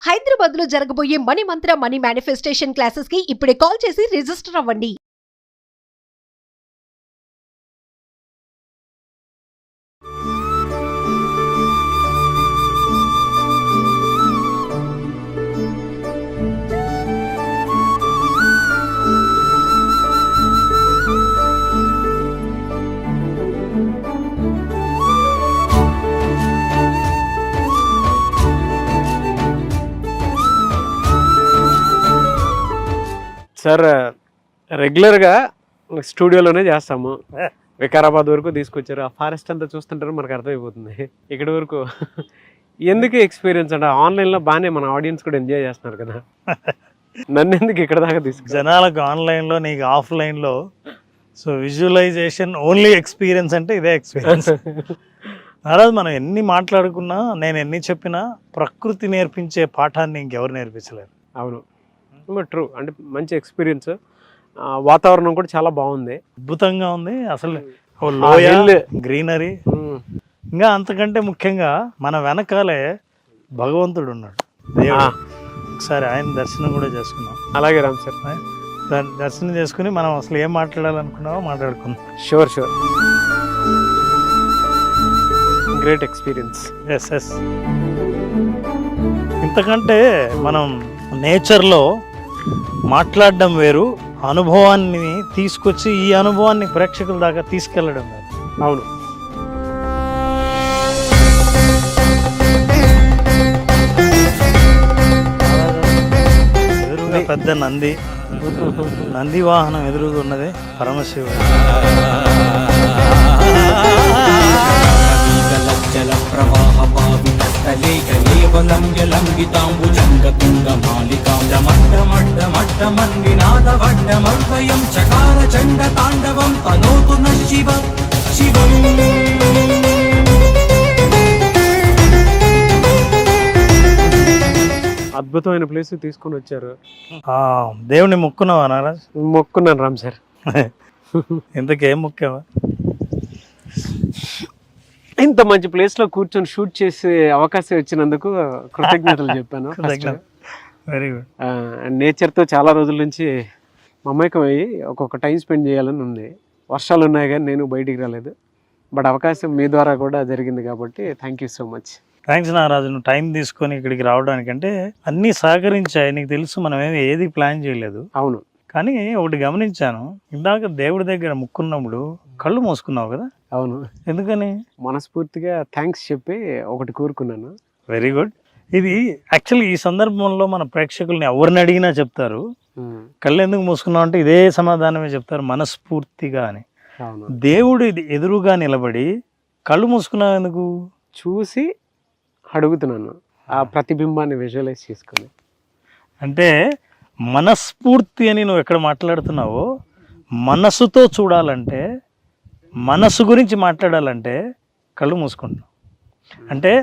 హైదరాబాద్ లో జరగబోయే మనీ మంత్ర money manifestation classes కి ఇప్పుడే కాల్ చేసి రిజిస్టర్ అవ్వండి. సార్ రెగ్యులర్గా స్టూడియోలోనే చేస్తాము. వికారాబాద్ వరకు తీసుకొచ్చారు. ఆ ఫారెస్ట్ అంతా చూస్తుంటారు, మనకు అర్థమైపోతుంది. ఇక్కడి వరకు ఎందుకు ఎక్స్పీరియన్స్ అంటే ఆన్లైన్లో బాగానే మన ఆడియన్స్ కూడా ఎంజాయ్ చేస్తున్నారు కదా, నన్ను ఎందుకు ఇక్కడ దాకా తీసుకు జనాలకు ఆన్లైన్లో నీకు ఆఫ్లైన్లో. సో విజువలైజేషన్ ఓన్లీ ఎక్స్పీరియన్స్ అంటే ఇదే ఎక్స్పీరియన్స్. నారాజు మనం ఎన్ని మాట్లాడుకున్నా, నేను ఎన్ని చెప్పినా ప్రకృతి నేర్పించే పాఠాన్ని ఇంకెవరు నేర్పించలేరు. అవును, ట్రూ. అంటే మంచి ఎక్స్పీరియన్స్. వాతావరణం కూడా చాలా బాగుంది, అద్భుతంగా ఉంది. అసలు లోయ, గ్రీనరీ, ఇంకా అంతకంటే ముఖ్యంగా మన వెనకాలే భగవంతుడు ఉన్నాడు, దేవుడు. ఒకసారి ఆయన దర్శనం కూడా చేసుకున్నాం. అలాగే రామ్ సార్, దర్శనం చేసుకుని మనం అసలు ఏం మాట్లాడాలనుకున్నామో మాట్లాడుకుందాం. Sure sure, great experience. Yes yes. ఇంతకంటే మనం నేచర్లో మాట్లాడడం వేరు, అనుభవాన్ని తీసుకొచ్చి ఈ అనుభవాన్ని ప్రేక్షకుల దాకా తీసుకెళ్ళడం వేరు. అవును, ఎదురుగా పెద్ద నంది వాహనం ఎదురుగా ఉన్నది పరమశివుడు. అద్భుతమైన ప్లేస్ తీసుకొని వచ్చారు. దేవుని మొక్కున్నావా నారాజ్? మొక్కున్నాను రామ్ సార్. ఇంతకేం మొక్కావా? ఇంత మంచి ప్లేస్ లో కూర్చొని షూట్ చేసే అవకాశం ఇచ్చినందుకు కృతజ్ఞతలు చెప్పాను. Very good. నేచర్ తో చాలా రోజుల నుంచి మమేకం అయ్యి ఒక్కొక్క టైం స్పెండ్ చేయాలని ఉంది. వర్షాలు ఉన్నాయి కానీ నేను బయటికి రాలేదు, బట్ అవకాశం మీ ద్వారా కూడా జరిగింది కాబట్టి thank you so much. Thanks Naraju, నువ్వు టైం తీసుకొని ఇక్కడికి రావడానికంటే అన్నీ సహకరించాయి. నీకు తెలుసు మనం ఏది ప్లాన్ చేయలేదు. అవును, కానీ ఒకటి గమనించాను, ఇందాక దేవుడి దగ్గర ముక్కున్నప్పుడు కళ్ళు మూసుకున్నావు కదా. అవును, ఎందుకని? మనస్ఫూర్తిగా థ్యాంక్స్ చెప్పి ఒకటి కోరుకున్నాను. Very good. ఇది యాక్చువల్లీ ఈ సందర్భంలో మన ప్రేక్షకుల్ని ఎవరిని అడిగినా చెప్తారు, కళ్ళు ఎందుకు మూసుకున్నావు అంటే ఇదే సమాధానమే చెప్తారు, మనస్ఫూర్తిగా అని. దేవుడు ఎదురుగా నిలబడి కళ్ళు మూసుకున్నావు ఎందుకు? చూసి అడుగుతున్నాను, ఆ ప్రతిబింబాన్ని విజువలైజ్ చేసుకుని. అంటే మనస్ఫూర్తి అని నువ్వు ఎక్కడ మాట్లాడుతున్నావో, మనసుతో చూడాలంటే, మనసు గురించి మాట్లాడాలంటే కళ్ళు మూసుకుంటున్నావు. అంటే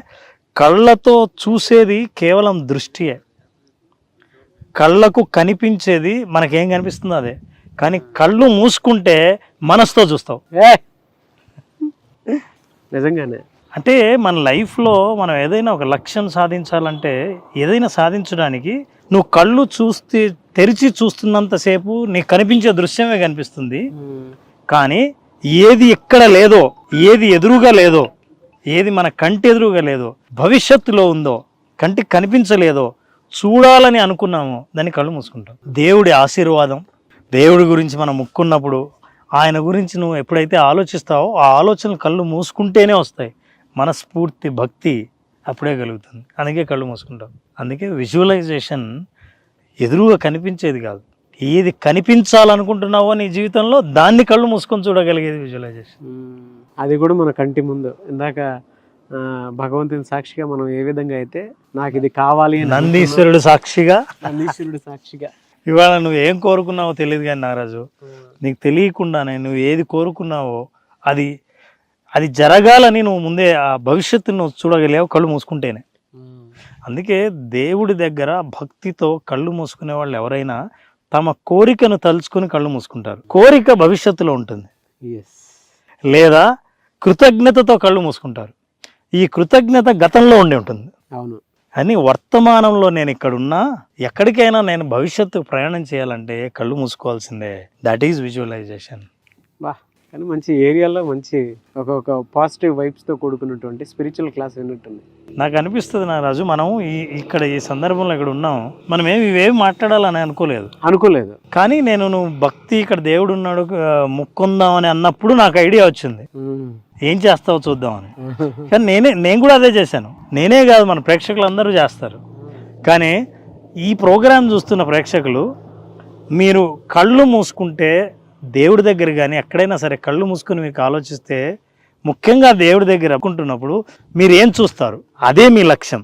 కళ్ళతో చూసేది కేవలం దృష్టియే, కళ్ళకు కనిపించేది మనకేం కనిపిస్తుందో అదే. కానీ కళ్ళు మూసుకుంటే మనసుతో చూస్తావు. నిజంగానే. అంటే మన లైఫ్లో మనం ఏదైనా ఒక లక్ష్యం సాధించాలంటే, ఏదైనా సాధించడానికి నువ్వు కళ్ళు తెరిచి చూస్తున్నంతసేపు నీకు కనిపించే దృశ్యమే కనిపిస్తుంది. కానీ ఏది ఎక్కడ లేదో, ఏది ఎదురుగా లేదో, ఏది మన కంటి ఎదురుగా లేదో, భవిష్యత్తులో ఉందో, కంటికి కనిపించలేదో, చూడాలని అనుకున్నామో దాన్ని కళ్ళు మూసుకుంటాం. దేవుడి ఆశీర్వాదం, దేవుడి గురించి మనం ముక్కున్నప్పుడు ఆయన గురించి నువ్వు ఎప్పుడైతే ఆలోచిస్తావో ఆ ఆలోచనలు కళ్ళు మూసుకుంటేనే వస్తాయి. మనస్ఫూర్తి భక్తి అప్పుడే కలుగుతుంది, అందుకే కళ్ళు మూసుకుంటాం. అందుకే విజువలైజేషన్ ఎదురుగా కనిపించేది కాదు, ఏది కనిపించాలనుకుంటున్నావో నీ జీవితంలో దాన్ని కళ్ళు మూసుకొని చూడగలిగేది విజువలైజేషన్. అది కూడా మన కంటి ముందు. ఇందాక భగవంతుని సాక్షిగా మనం ఏ విధంగా అయితే నాకు ఇది కావాలి, నందీశ్వరుడు సాక్షిగా ఇవాళ నువ్వు ఏం కోరుకున్నావో తెలియదు కానీ నారాజు, నీకు తెలియకుండానే నువ్వు ఏది కోరుకున్నావో అది జరగాలని నువ్వు ముందే ఆ భవిష్యత్తును నువ్వు చూడగలిగావు కళ్ళు మూసుకుంటేనే. అందుకే దేవుడి దగ్గర భక్తితో కళ్ళు మూసుకునే వాళ్ళు ఎవరైనా తమ కోరికను తలుచుకుని కళ్ళు మూసుకుంటారు. కోరిక భవిష్యత్తులో ఉంటుంది, లేదా కృతజ్ఞతతో కళ్ళు మూసుకుంటారు. ఈ కృతజ్ఞత గతంలో ఉండి ఉంటుంది. అవును, అని వర్తమానంలో నేను ఇక్కడ ఉన్నా, ఎక్కడికైనా నేను భవిష్యత్తు ప్రయాణం చేయాలంటే కళ్ళు మూసుకోవాల్సిందే. That is visualisation. బా, కానీ మంచి ఏరియాలో మంచి ఒక పాజిటివ్ వైబ్స్తో కూడుకున్నటువంటి స్పిరిచువల్ క్లాస్ విన్నట్టుంది. నాకు అనిపిస్తుంది నారాజు, మనం ఇక్కడ ఈ సందర్భంలో ఇక్కడ ఉన్నాం, మనం ఇవేమి మాట్లాడాలని అనుకోలేదు. కానీ నువ్వు భక్తి ఇక్కడ దేవుడు ఉన్నాడు ముక్కుందాం అని అన్నప్పుడు నాకు ఐడియా వచ్చింది, ఏం చేస్తావో చూద్దామని. కానీ నేను కూడా అదే చేశాను. నేనే కాదు, మన ప్రేక్షకులు అందరూ చేస్తారు. కానీ ఈ ప్రోగ్రాం చూస్తున్న ప్రేక్షకులు, మీరు కళ్ళు మూసుకుంటే దేవుడి దగ్గర కానీ ఎక్కడైనా సరే కళ్ళు మూసుకుని మీకు ఆలోచిస్తే, ముఖ్యంగా దేవుడి దగ్గర అనుకుంటున్నప్పుడు మీరు ఏం చూస్తారు, అదే మీ లక్ష్యం.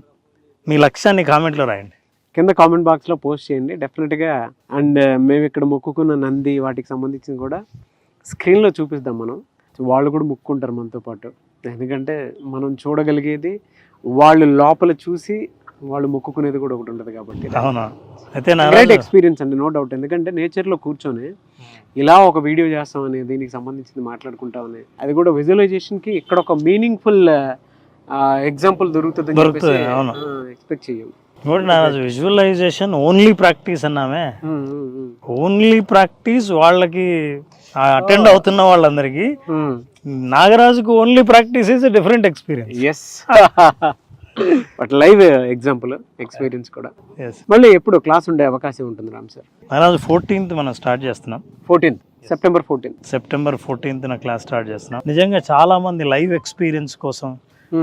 మీ లక్ష్యాన్ని కామెంట్లో రాయండి, కింద కామెంట్ బాక్స్లో పోస్ట్ చేయండి డెఫినెట్గా. అండ్ మేము ఇక్కడ మొక్కుకున్న నంది వాటికి సంబంధించింది కూడా స్క్రీన్లో చూపిస్తాం మనం. వాళ్ళు కూడా మొక్కుంటారు మనతో పాటు, ఎందుకంటే మనం చూడగలిగేది వాళ్ళు లోపల చూసి వాళ్ళు మొక్కుకునేది కూడా ఒకటి ఉంటుంది కాబట్టి. అవునా, అయితే గ్రేట్ ఎక్స్పీరియన్స్ అండి, నో డౌట్. ఎందుకంటే నేచర్లో కూర్చొని ఇలా ఒక వీడియో చేస్తామని, దీనికి సంబంధించింది మాట్లాడుకుంటామని, అది కూడా విజువలైజేషన్కి ఇక్కడ ఒక మీనింగ్ఫుల్ ఎగ్జాంపుల్ దొరుకుతుంది ఎక్స్పెక్ట్ చేయం. విజువలైజేషన్ ఓన్లీ ప్రాక్టీస్ అన్నామే, ఓన్లీ ప్రాక్టీస్ వాళ్ళకి అటెండ్ అవుతున్న వాళ్ళందరికీ. నాగరాజుకు only practice is different experience. Yes, but live example experience కూడా. మళ్ళీ ఎప్పుడు క్లాస్ ఉండే అవకాశం ఉంటుంది రామ్ సార్? నాగరాజు 14th మనం స్టార్ట్ చేస్తున్నాం. సెప్టెంబర్ 14th క్లాస్ స్టార్ట్ చేస్తున్నాం. నిజంగా చాలా మంది లైవ్ ఎక్స్పీరియన్స్ కోసం,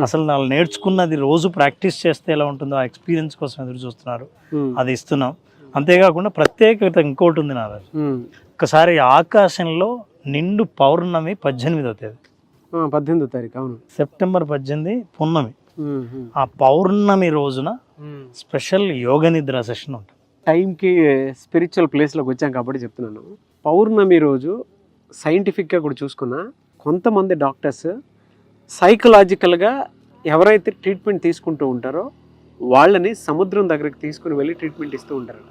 అసలు వాళ్ళు నేర్చుకున్నది రోజు ప్రాక్టీస్ చేస్తే ఎలా ఉంటుందో ఆ ఎక్స్పీరియన్స్ కోసం ఎదురు చూస్తున్నారు. అది ఇస్తున్నాం. అంతేకాకుండా ప్రత్యేకత ఇంకోటి ఉంది నారాజు, ఒకసారి ఆకాశంలో నిండు పౌర్ణమి 18వ తేదీ, 18వ తారీఖు, అవును, సెప్టెంబర్ 18 పున్నమి. ఆ పౌర్ణమి రోజున స్పెషల్ యోగ నిద్ర సెషన్ ఉంటుంది. టైంకి స్పిరిచువల్ ప్లేస్లోకి వచ్చాం కాబట్టి చెప్తున్నాను. పౌర్ణమి రోజు సైంటిఫిక్గా కూడా చూసుకున్నా, కొంతమంది డాక్టర్స్ సైకలాజికల్గా ఎవరైతే ట్రీట్మెంట్ తీసుకుంటూ ఉంటారో వాళ్ళని సముద్రం దగ్గరికి తీసుకుని వెళ్ళి ట్రీట్మెంట్ ఇస్తూ ఉంటారు.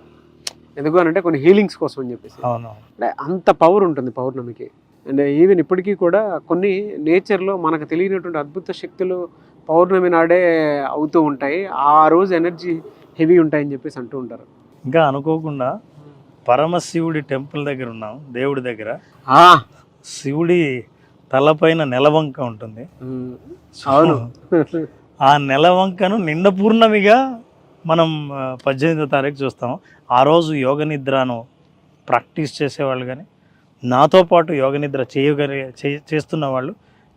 ఎందుకు అని అంటే కొన్ని హీలింగ్స్ కోసం అని చెప్పేసి. అంటే అంత పవర్ ఉంటుంది పౌర్ణమికి. అండ్ ఈవెన్ ఇప్పటికీ కూడా కొన్ని నేచర్లో మనకు తెలియనటువంటి అద్భుత శక్తులు పౌర్ణమి నాడే అవుతూ ఉంటాయి. ఆ రోజు ఎనర్జీ హెవీ ఉంటాయని చెప్పేసి అంటూ ఉంటారు. ఇంకా అనుకోకుండా పరమశివుడి టెంపుల్ దగ్గర ఉన్నాం, దేవుడి దగ్గర. శివుడి తలపైన నెలవంక ఉంటుంది. అవును, ఆ నెలవంకను నిండ పూర్ణమిగా మనం 18వ తారీఖు చూస్తాం. ఆ రోజు యోగ నిద్రను ప్రాక్టీస్ చేసేవాళ్ళు కానీ, నాతో పాటు యోగ నిద్ర చేస్తున్న వాళ్ళు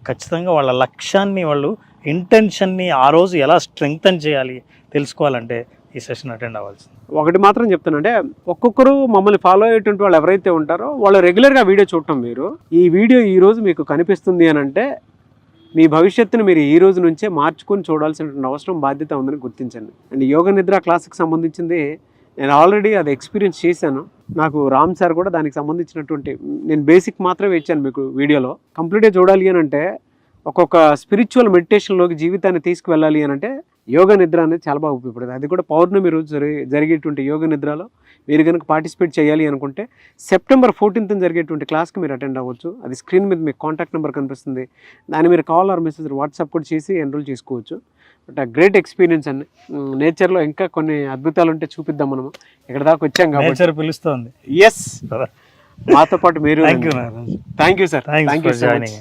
ఖచ్చితంగా వాళ్ళ లక్ష్యాన్ని, వాళ్ళు ఇంటెన్షన్ని ఆ రోజు ఎలా స్ట్రెంగ్తన్ చేయాలి తెలుసుకోవాలంటే ఈ సెషన్ అటెండ్ అవ్వాల్సింది. ఒకటి మాత్రం చెప్తానంటే, ఒక్కొక్కరు మమ్మల్ని ఫాలో అయ్యేటువంటి వాళ్ళు ఎవరైతే ఉంటారో వాళ్ళు రెగ్యులర్గా వీడియో చూడటం మీరు, ఈ వీడియో ఈ రోజు మీకు కనిపిస్తుంది అని అంటే మీ భవిష్యత్తును మీరు ఈ రోజు నుంచే మార్చుకొని చూడాల్సినటువంటి అవసరం, బాధ్యత ఉందని గుర్తించండి. అండ్ యోగ నిద్ర క్లాస్కి సంబంధించింది నేను ఆల్రెడీ అది ఎక్స్పీరియన్స్ చేశాను. నాకు రామ్ సార్ కూడా దానికి సంబంధించినటువంటి, నేను బేసిక్ మాత్రమే ఇచ్చాను మీకు వీడియోలో. కంప్లీట్గా చూడాలి అని అంటే, ఒక్కొక్క స్పిరిచువల్ మెడిటేషన్లోకి జీవితాన్ని తీసుకువెళ్ళాలి అని అంటే యోగ నిద్ర అనేది చాలా బాగా ఉపయోగపడుతుంది. అది కూడా పౌర్ణమి రోజు జరిగేటువంటి యోగ నిద్రలో మీరు కనుక పార్టిసిపేట్ చేయాలి అనుకుంటే సెప్టెంబర్ 14th జరిగేటువంటి క్లాస్కి మీరు అటెండ్ అవ్వచ్చు. అది స్క్రీన్ మీద మీకు కాంటాక్ట్ నెంబర్ కనిపిస్తుంది, దాన్ని మీరు కాల్ ఆర్ మెసేజ్ వాట్సాప్ కూడా చేసి ఎన్రోల్ చేసుకోవచ్చు. బట్ గ్రేట్ ఎక్స్పీరియన్స్ అండి. నేచర్లో ఇంకా కొన్ని అద్భుతాలు ఉంటే చూపిద్దాం. మనము ఇక్కడ దాకా వచ్చాం కాబట్టి పిలుస్తుంది. ఎస్, మాతో పాటు మీరు. Thank you sir. Thank you so much.